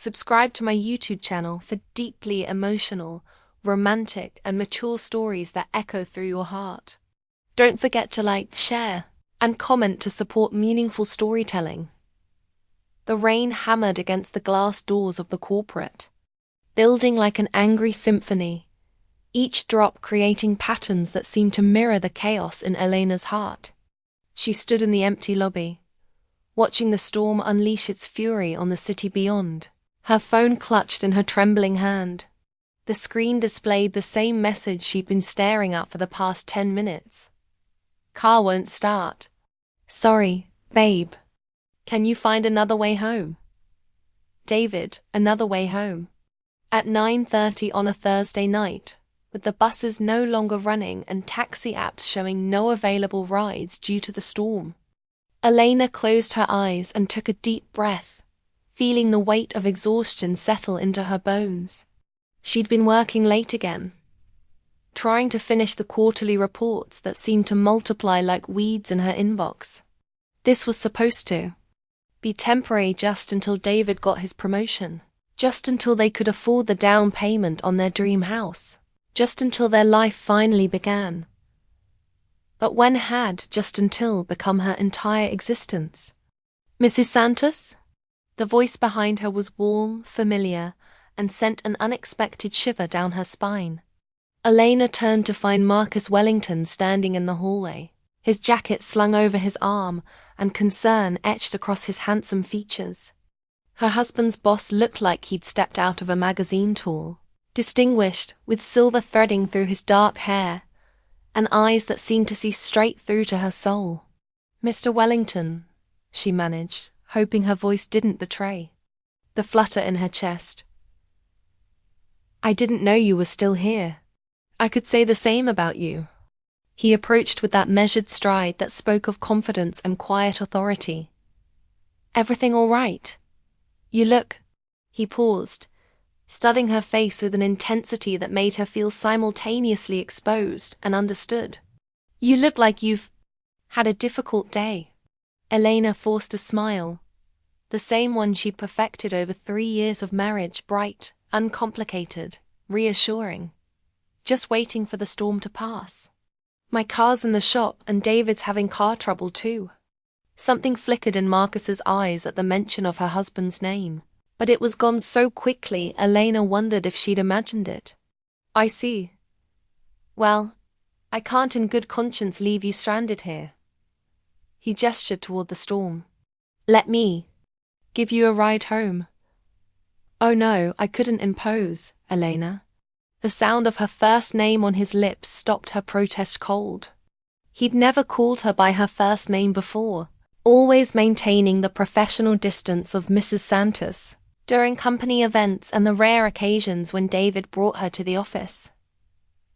Subscribe to my YouTube channel for deeply emotional, romantic, and mature stories that echo through your heart. Don't forget to like, share, and comment to support meaningful storytelling. The rain hammered against the glass doors of the corporate, building like an angry symphony, each drop creating patterns that seemed to mirror the chaos in Elena's heart. She stood in the empty lobby, watching the storm unleash its fury on the city beyond, her phone clutched in her trembling hand. The screen displayed the same message she'd been staring at for the past 10 minutes. Car won't start. Sorry, babe. Can you find another way home? David, another way home. At 9:30 on a Thursday night, with the buses no longer running and taxi apps showing no available rides due to the storm. Elena closed her eyes and took a deep breath, feeling the weight of exhaustion settle into her bones. She'd been working late again, trying to finish the quarterly reports that seemed to multiply like weeds in her inbox. This was supposed to be temporary just until David got his promotion, just until they could afford the down payment on their dream house, just until their life finally began. But when had just until become her entire existence? Mrs. Santos? The voice behind her was warm, familiar, and sent an unexpected shiver down her spine. Elena turned to find Marcus Wellington standing in the hallway, his jacket slung over his arm and concern etched across his handsome features. Her husband's boss looked like he'd stepped out of a magazine tour, distinguished, with silver threading through his dark hair, and eyes that seemed to see straight through to her soul. Mr. Wellington, she managed, hoping her voice didn't betray the flutter in her chest. I didn't know you were still here. I could say the same about you. He approached with that measured stride that spoke of confidence and quiet authority. Everything all right? You look... He paused, studying her face with an intensity that made her feel simultaneously exposed and understood. You look like you've had a difficult day. Elena forced a smile, the same one she'd perfected over 3 years of marriage, bright, uncomplicated, reassuring. Just waiting for the storm to pass. My car's in the shop and David's having car trouble too. Something flickered in Marcus's eyes at the mention of her husband's name, but it was gone so quickly Elena wondered if she'd imagined it. I see. Well, I can't in good conscience leave you stranded here. He gestured toward the storm. Let me give you a ride home. Oh no, I couldn't impose, Elena. The sound of her first name on his lips stopped her protest cold. He'd never called her by her first name before, always maintaining the professional distance of Mrs. Santos during company events and the rare occasions when David brought her to the office.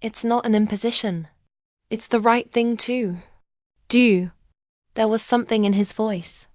It's not an imposition. It's the right thing to do. There was something in his voice,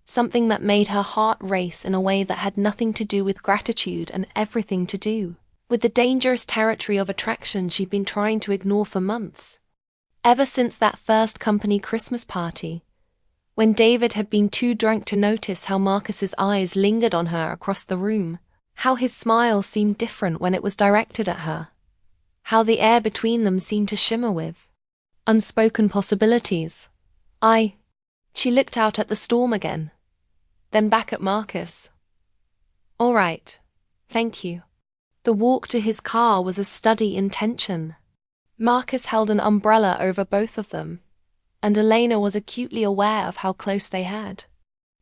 something that made her heart race in a way that had nothing to do with gratitude and everything to do with the dangerous territory of attraction she'd been trying to ignore for months. Ever since that first company Christmas party, when David had been too drunk to notice how Marcus's eyes lingered on her across the room, how his smile seemed different when it was directed at her, how the air between them seemed to shimmer with unspoken possibilities. She looked out at the storm again, then back at Marcus. All right, thank you. The walk to his car was a study in tension. Marcus held an umbrella over both of them, and Elena was acutely aware of how close they had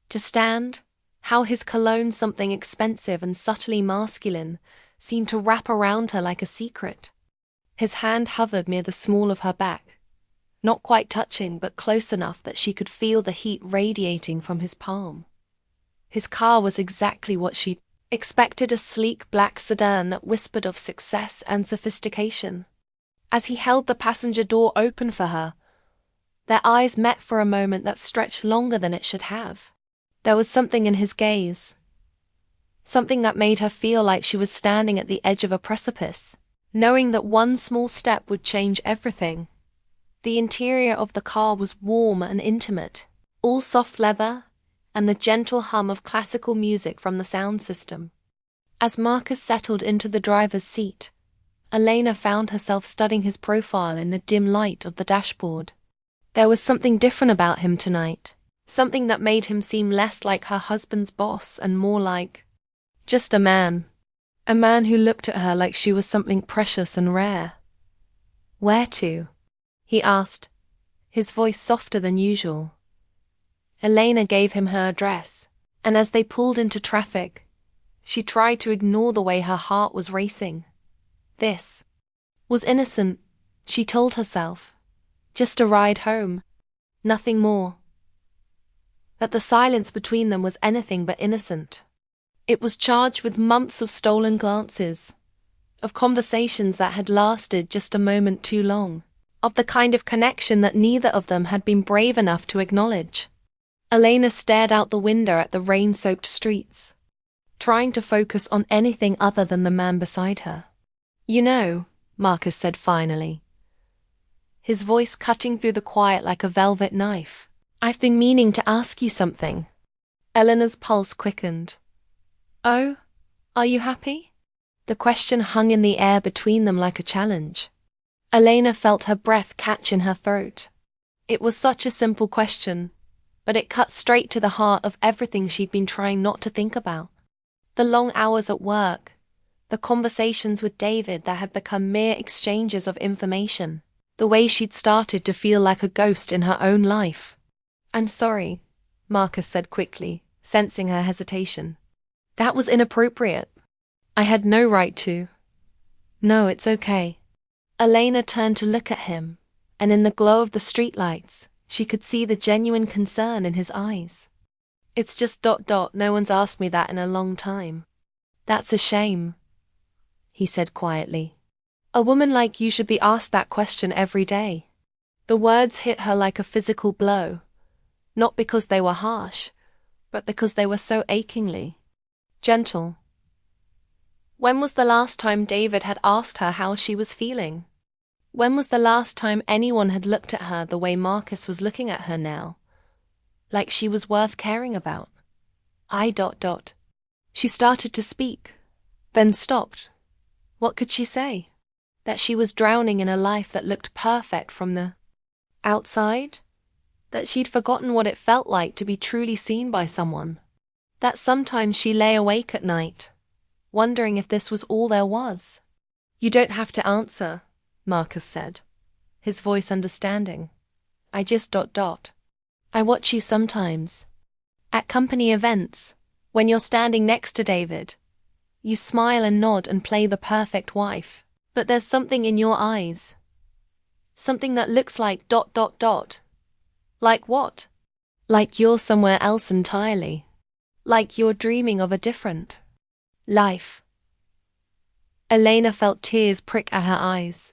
to stand, how his cologne, something expensive and subtly masculine, seemed to wrap around her like a secret. His hand hovered near the small of her back, not quite touching but close enough that she could feel the heat radiating from his palm. His car was exactly what she'd expected, a sleek black sedan that whispered of success and sophistication. As he held the passenger door open for her, their eyes met for a moment that stretched longer than it should have. There was something in his gaze, something that made her feel like she was standing at the edge of a precipice, knowing that one small step would change everything. The interior of the car was warm and intimate, all soft leather, and the gentle hum of classical music from the sound system. As Marcus settled into the driver's seat, Elena found herself studying his profile in the dim light of the dashboard. There was something different about him tonight, something that made him seem less like her husband's boss and more like just a man. A man who looked at her like she was something precious and rare. "Where to?" he asked, his voice softer than usual. Elena gave him her address, and as they pulled into traffic, she tried to ignore the way her heart was racing. This was innocent, she told herself. Just a ride home, nothing more. But the silence between them was anything but innocent. It was charged with months of stolen glances, of conversations that had lasted just a moment too long, of the kind of connection that neither of them had been brave enough to acknowledge. Elena stared out the window at the rain-soaked streets, trying to focus on anything other than the man beside her. "You know," Marcus said finally, his voice cutting through the quiet like a velvet knife, "I've been meaning to ask you something." Eleanor's pulse quickened. "Oh, are you happy?" The question hung in the air between them like a challenge. Elena felt her breath catch in her throat. It was such a simple question, but it cut straight to the heart of everything she'd been trying not to think about. The long hours at work, the conversations with David that had become mere exchanges of information, the way she'd started to feel like a ghost in her own life. "I'm sorry," Marcus said quickly, sensing her hesitation. "That was inappropriate. I had no right to." "No, it's okay." Elena turned to look at him, and in the glow of the streetlights, she could see the genuine concern in his eyes. "It's just ... no one's asked me that in a long time." "That's a shame," he said quietly. "A woman like you should be asked that question every day." The words hit her like a physical blow, not because they were harsh, but because they were so achingly gentle. When was the last time David had asked her how she was feeling? When was the last time anyone had looked at her the way Marcus was looking at her now? Like she was worth caring about. She started to speak, then stopped. What could she say? That she was drowning in a life that looked perfect from the outside? That she'd forgotten what it felt like to be truly seen by someone? That sometimes she lay awake at night, wondering if this was all there was? "You don't have to answer," Marcus said, his voice understanding. "I just ... I watch you sometimes. At company events, when you're standing next to David. You smile and nod and play the perfect wife. But there's something in your eyes. Something that looks like ... Like what? Like you're somewhere else entirely. Like you're dreaming of a different life." Elena felt tears prick at her eyes.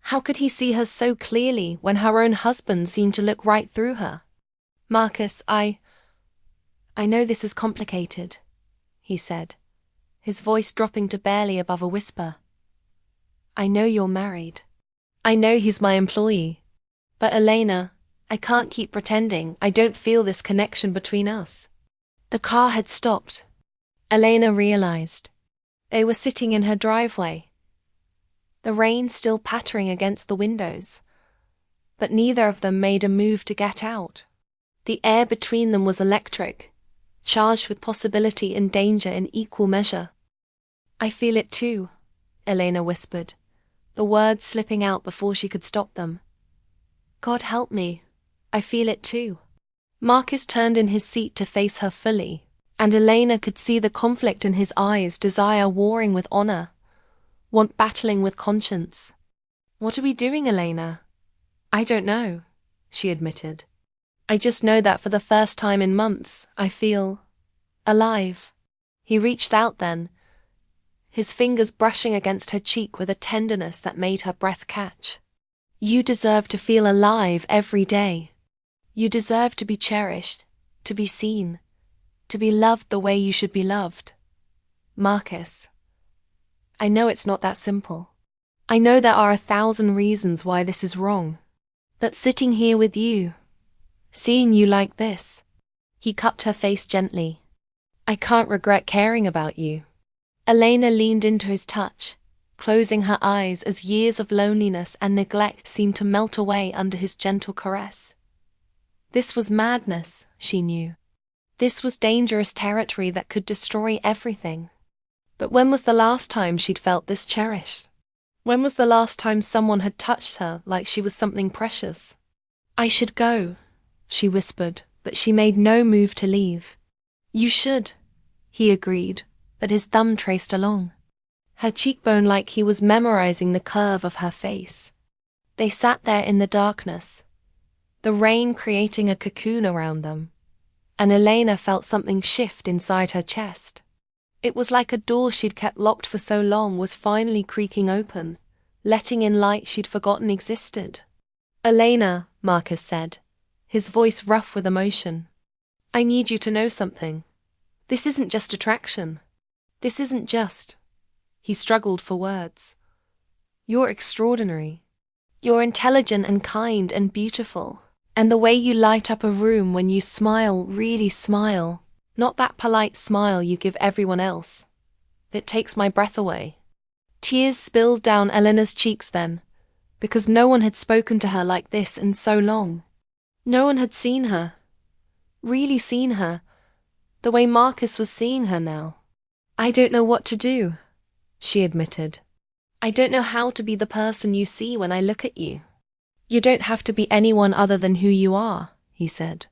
How could he see her so clearly when her own husband seemed to look right through her? "Marcus, I know this is complicated," he said, his voice dropping to barely above a whisper. "I know you're married. I know he's my employee. But Elena, I can't keep pretending I don't feel this connection between us." The car had stopped. Elena realized. They were sitting in her driveway, the rain still pattering against the windows, but neither of them made a move to get out. The air between them was electric, charged with possibility and danger in equal measure. "I feel it too," Elena whispered, the words slipping out before she could stop them. "God help me, I feel it too." Marcus turned in his seat to face her fully, and Elena could see the conflict in his eyes, desire warring with honor, want battling with conscience. "What are we doing, Elena?" "I don't know," she admitted. "I just know that for the first time in months, I feel alive." He reached out then, his fingers brushing against her cheek with a tenderness that made her breath catch. "You deserve to feel alive every day. You deserve to be cherished, to be seen, to be loved the way you should be loved. Marcus, I know it's not that simple. I know there are 1,000 reasons why this is wrong. But sitting here with you, seeing you like this," he cupped her face gently, "I can't regret caring about you. Elena leaned into his touch, closing her eyes as years of loneliness and neglect seemed to melt away under his gentle caress. This was madness, she knew. This was dangerous territory that could destroy everything. But when was the last time she'd felt this cherished? When was the last time someone had touched her like she was something precious? "I should go," she whispered, but she made no move to leave. "You should," he agreed, but his thumb traced along her cheekbone like he was memorizing the curve of her face. They sat there in the darkness, the rain creating a cocoon around them, and Elena felt something shift inside her chest. It was like a door she'd kept locked for so long was finally creaking open, letting in light she'd forgotten existed. "Elena," Marcus said, his voice rough with emotion. "I need you to know something. This isn't just attraction. This isn't just..." He struggled for words. "You're extraordinary. You're intelligent and kind and beautiful. And the way you light up a room when you smile, really smile, not that polite smile you give everyone else. It takes my breath away." Tears spilled down Elena's cheeks then, because no one had spoken to her like this in so long. No one had seen her, really seen her, the way Marcus was seeing her now. "I don't know what to do," she admitted. "I don't know how to be the person you see when I look at you." "You don't have to be anyone other than who you are," he said.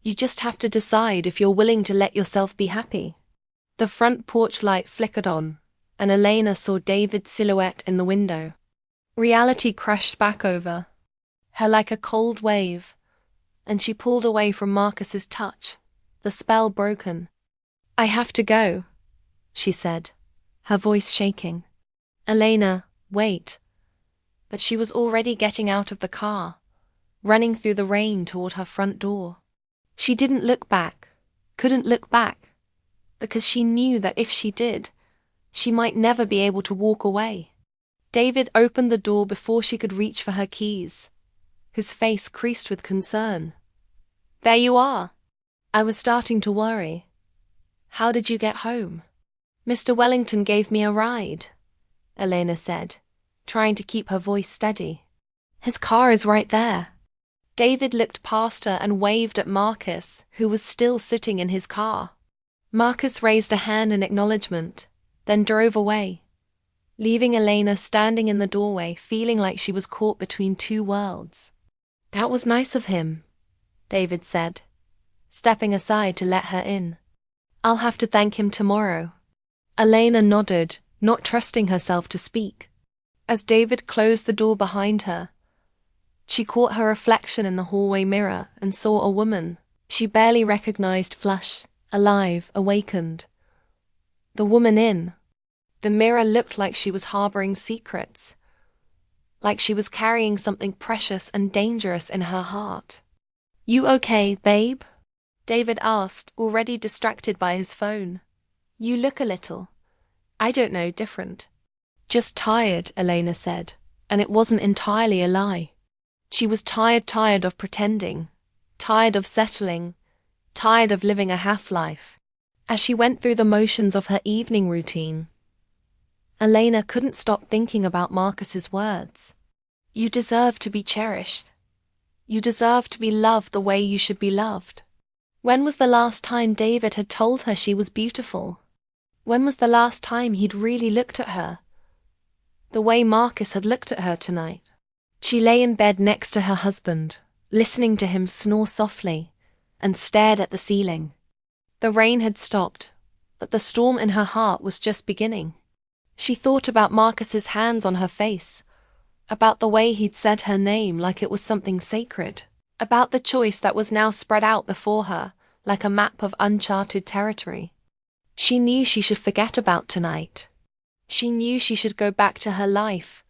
"You just have to decide if you're willing to let yourself be happy." The front porch light flickered on, and Elena saw David's silhouette in the window. Reality crashed back over her like a cold wave, and she pulled away from Marcus's touch, the spell broken. "I have to go," she said, her voice shaking. "Elena, wait." But she was already getting out of the car, running through the rain toward her front door. She didn't look back, couldn't look back, because she knew that if she did, she might never be able to walk away. David opened the door before she could reach for her keys, his face creased with concern. "There you are. I was starting to worry. How did you get home?" "Mr. Wellington gave me a ride," Elena said, trying to keep her voice steady. "His car is right there." David looked past her and waved at Marcus, who was still sitting in his car. Marcus raised a hand in acknowledgement, then drove away, leaving Elena standing in the doorway feeling like she was caught between two worlds. "That was nice of him," David said, stepping aside to let her in. "I'll have to thank him tomorrow." Elena nodded, not trusting herself to speak. As David closed the door behind her, she caught her reflection in the hallway mirror and saw a woman she barely recognized, flush, alive, awakened. The woman in the mirror looked like she was harboring secrets, like she was carrying something precious and dangerous in her heart. "You okay, babe?" David asked, already distracted by his phone. "You look a little, I don't know, different." "Just tired," Elena said, and it wasn't entirely a lie. She was tired of pretending, tired of settling, tired of living a half-life. As she went through the motions of her evening routine, Elena couldn't stop thinking about Marcus's words. "You deserve to be cherished. You deserve to be loved the way you should be loved." When was the last time David had told her she was beautiful? When was the last time he'd really looked at her the way Marcus had looked at her tonight? She lay in bed next to her husband, listening to him snore softly, and stared at the ceiling. The rain had stopped, but the storm in her heart was just beginning. She thought about Marcus's hands on her face, about the way he'd said her name like it was something sacred, about the choice that was now spread out before her like a map of uncharted territory. She knew she should forget about tonight. She knew she should go back to her life,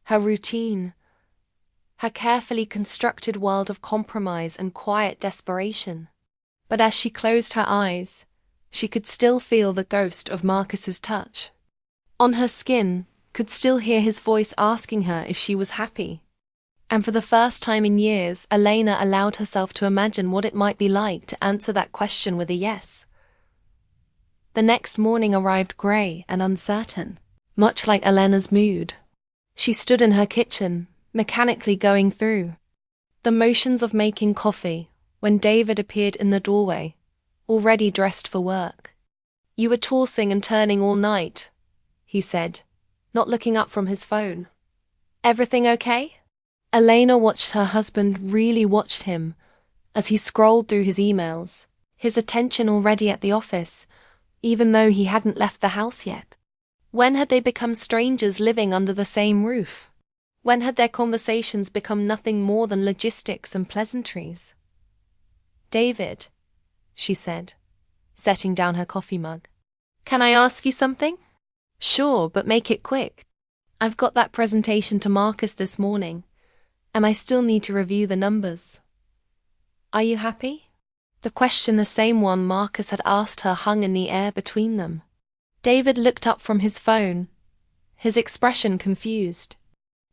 her routine, her carefully constructed world of compromise and quiet desperation. But as she closed her eyes, she could still feel the ghost of Marcus's touch on her skin, could still hear his voice asking her if she was happy. And for the first time in years, Elena allowed herself to imagine what it might be like to answer that question with a yes. The next morning arrived grey and uncertain, much like Elena's mood. She stood in her kitchen, mechanically going through the motions of making coffee, when David appeared in the doorway, already dressed for work. "You were tossing and turning all night," he said, not looking up from his phone. "Everything okay?" Elena watched her husband, really watched him, as he scrolled through his emails, his attention already at the office, even though he hadn't left the house yet. When had they become strangers living under the same roof? When had their conversations become nothing more than logistics and pleasantries? "David," she said, setting down her coffee mug. "Can I ask you something?" "Sure, but make it quick. I've got that presentation to Marcus this morning, and I still need to review the numbers." "Are you happy?" The question, the same one Marcus had asked her, hung in the air between them. David looked up from his phone, his expression confused.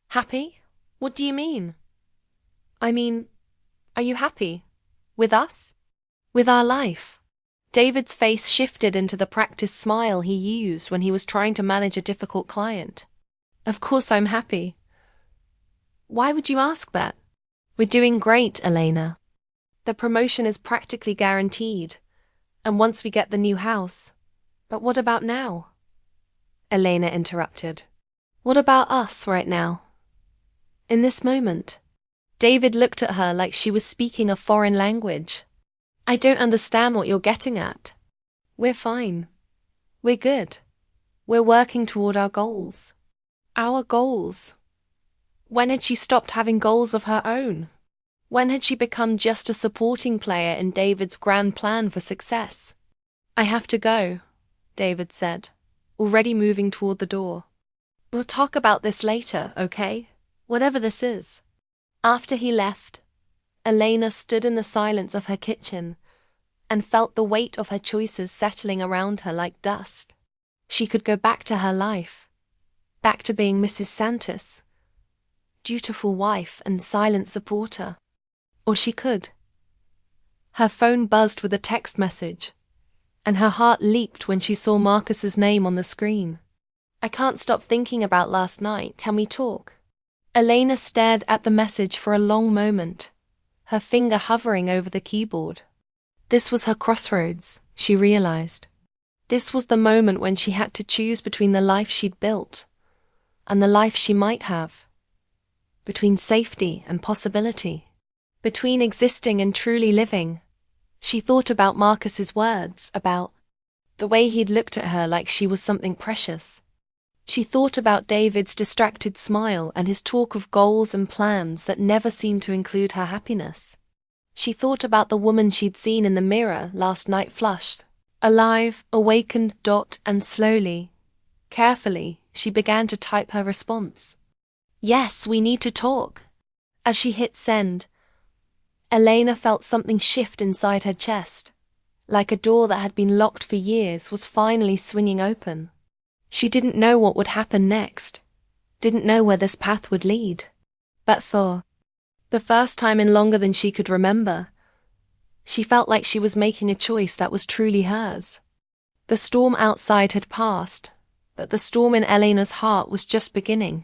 "Happy? What do you mean?" "I mean, are you happy? With us? With our life?" David's face shifted into the practiced smile he used when he was trying to manage a difficult client. "Of course I'm happy." "Why would you ask that?" "We're doing great, Elena. The promotion is practically guaranteed, and once we get the new house—" "But what about now?" Elena interrupted. "What about us right now? In this moment?" David looked at her like she was speaking a foreign language. "I don't understand what you're getting at." "We're fine. We're good. We're working toward our goals." Our goals? When had she stopped having goals of her own? When had she become just a supporting player in David's grand plan for success? "I have to go," David said, already moving toward the door. "We'll talk about this later, okay? Whatever this is." After he left, Elena stood in the silence of her kitchen and felt the weight of her choices settling around her like dust. She could go back to her life, back to being Mrs. Santos, dutiful wife and silent supporter. Or she could. Her phone buzzed with a text message, and her heart leaped when she saw Marcus's name on the screen. "I can't stop thinking about last night. Can we talk?" Elena stared at the message for a long moment, her finger hovering over the keyboard. This was her crossroads, she realized. This was the moment when she had to choose between the life she'd built and the life she might have, between safety and possibility, between existing and truly living. She thought about Marcus's words, about the way he'd looked at her like she was something precious. She thought about David's distracted smile and his talk of goals and plans that never seemed to include her happiness. She thought about the woman she'd seen in the mirror last night, flushed, alive, awakened, and slowly, carefully, she began to type her response. "Yes, we need to talk." As she hit send, Elena felt something shift inside her chest, like a door that had been locked for years was finally swinging open. She didn't know what would happen next, didn't know where this path would lead. But for the first time in longer than she could remember, she felt like she was making a choice that was truly hers. The storm outside had passed, but the storm in Elena's heart was just beginning.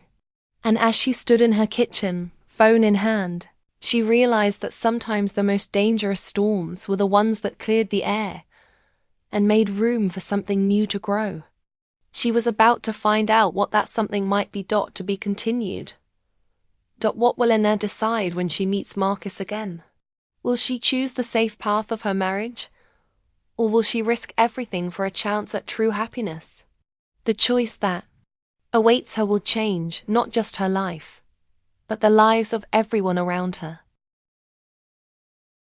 And as she stood in her kitchen, phone in hand, she realized that sometimes the most dangerous storms were the ones that cleared the air and made room for something new to grow. She was about to find out what that something might be. To be continued. What will Elena decide when she meets Marcus again? Will she choose the safe path of her marriage? Or will she risk everything for a chance at true happiness? The choice that awaits her will change not just her life, but the lives of everyone around her.